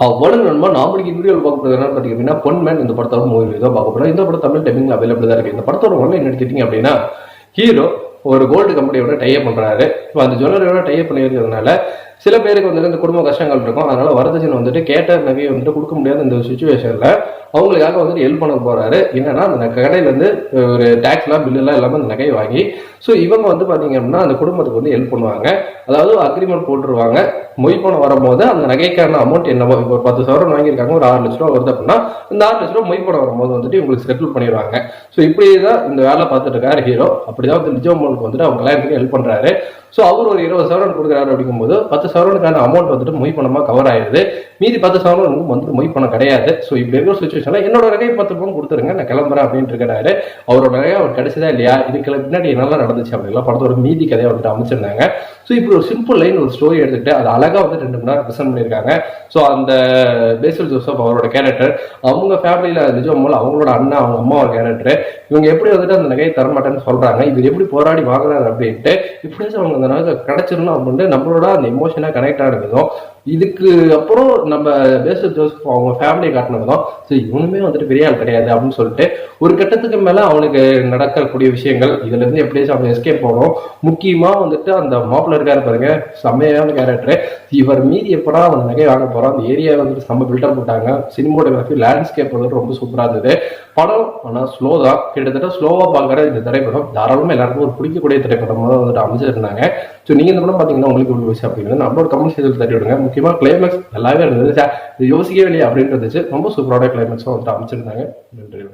வணக்கம் நண்பா. நாமளுக்கு இந்த வீடியோவில் பார்க்க போகிறது என்னன்னு பார்த்தீங்கன்னா, பொன்மேன் இந்த படத்தோட மூவி தான் பார்க்க போகிறோம். இந்த படம் தமிழ் டப்பிங் அவைலபிள் தான் இருக்குது. இந்த படத்தோட ஒன்றை என்ன எடுத்துட்டீங்க அப்படின்னா, ஹீரோ ஒரு கோல்டு கம்பெனியோட டைப் பண்ணுறாரு. இப்போ அந்த ஜுவல்லரியோட டைப் பண்ணியிருக்கிறதுனால சில பேருக்கு வந்துட்டு இந்த குடும்ப கஷ்டங்கள் இருக்கும். அதனால வரதட்சணை வந்துட்டு கேட்ட நகையை வந்துட்டு கொடுக்க முடியாத இந்த சுச்சுவேஷன்ல அவங்களுக்காக வந்துட்டு ஹெல்ப் பண்ண போறாரு. என்னன்னா, அந்த கடையில இருந்து ஒரு டாக்ஸ்லாம் பில்லுலாம் எல்லாமே அந்த நகையை வாங்கி இவங்க வந்து பாத்தீங்க அப்படின்னா அந்த குடும்பத்துக்கு வந்து ஹெல்ப் பண்ணுவாங்க. அதாவது அக்ரிமெண்ட் போட்டுருவாங்க. மொய் பணம் வரும்போது அந்த நகைக்கான அமௌண்ட் என்னவோ, இப்போ ஒரு 10 சவரன் வாங்கியிருக்காங்க, ஒரு 6 லட்ச ரூபா வருது அப்படின்னா இந்த 6 லட்ச ரூபா மொய் பணம் வரும்போது வந்துட்டு இவங்களுக்கு செட்டில் பண்ணிடுவாங்க. இப்படிதான் இந்த வேலை பார்த்துட்டு இருக்காரு ஹீரோ. அப்படிதான் வந்து நிஜமோனுக்கு வந்துட்டு அவங்க கல்யாணத்துக்கு ஹெல்ப் பண்றாரு. அவர் ஒரு 20 சவரன் கொடுக்குறாரு. அப்படிங்கும்போது 10 சவரனுக்கான அமௌண்ட் வந்துட்டு மொய் பணமா கவர் ஆயிடுது. மீதி 10 சவரன் வந்துட்டு மொய் பணம் கிடையாது. இப்படி இருக்கிற சுச்சுவேஷன்ல என்னோட நகை 10 பவுன் கொடுத்துருங்க, நான் கிளம்புறேன் அப்படின்ட்டு இருக்கிறாரு. அவரோட நகையை அவர் கிடைச்சதா இல்லையா, இதுக்கு பின்னாடி என்னெல்லாம் நடந்துச்சு அப்படின்னா படத்தோட மீதி கதையை வந்துட்டு அமைச்சிருந்தாங்க. இப்படி ஒரு சிம்பிள் லைன் ஒரு ஸ்டோரி எடுத்துக்கிட்டு அது அழகா வந்து 2 மணி நேரம் ப்ரெசென்ட் பண்ணியிருக்காங்க. அந்த பேசில் ஜோசப் அவரோட கேரக்டர், அவங்க ஃபேமிலியில நிஜமோல் அவங்களோட அண்ணா அவங்க அம்மாவோட கேரக்டர், இவங்க எப்படி வந்துட்டு அந்த நகையை தரமாட்டேன்னு சொல்றாங்க, இது எப்படி போராடி வாங்குறாரு அப்படின்ட்டு, இப்படியாச்சும் அவங்க அந்த நகை கிடைச்சிடணும் அப்படின்ட்டு நம்மளோட அந்த எமோஷனா கனெக்ட் ஆனதும், இதுக்கு அப்புறம் நம்ம பேசில் ஜோசப் அவங்க ஃபேமிலியை காட்டினதும் இவனுமே வந்துட்டு பெரிய ஆள் கிடையாது அப்படின்னு சொல்லிட்டு ஒரு கட்டத்துக்கு மேல அவனுக்கு நடக்கக்கூடிய விஷயங்கள் இதுல இருந்து எப்படியாச்சும் அவன் எஸ்கேப் போகணும். முக்கியமா வந்துட்டு அந்த மாப்பிள்ள இருக்காரு பாருங்க, செம்மையான கேரக்டர். இவர் மீதி எப்படா அவன் நகை வாங்க போறான். அந்த ஏரியா வந்துட்டு செம்ம பில்டப் போட்டாங்க. சினிமோட்டோகிராஃபி லேண்ட்ஸ்கேப் வந்துட்டு ரொம்ப சூப்பரா இருந்தது. படம் ஆனா ஸ்லோ தான். கிட்டத்தட்ட ஸ்லோவா பாக்குற இந்த திரைப்படம் தாராளமா எல்லாருக்கும் ஒரு பிடிக்கக்கூடிய திரைப்படம் வந்துட்டு அமைச்சிருந்தாங்க. நீங்க இந்த படம் பாத்தீங்கன்னா உங்களுக்கு ஒரு விஷயம் அப்படிங்கிறது நம்மளோட கமெண்ட் செய்து தட்டி விடுங்க. முக்கியமா கிளைமேக்ஸ் நல்லாவே இருந்தது. யோசிக்கவே இல்லையா அப்படின்னு இருந்துச்சு. ரொம்ப சூப்பரோட கிளைமேக்ஸும் வந்துட்டு அமைச்சிருந்தாங்க. நன்றி.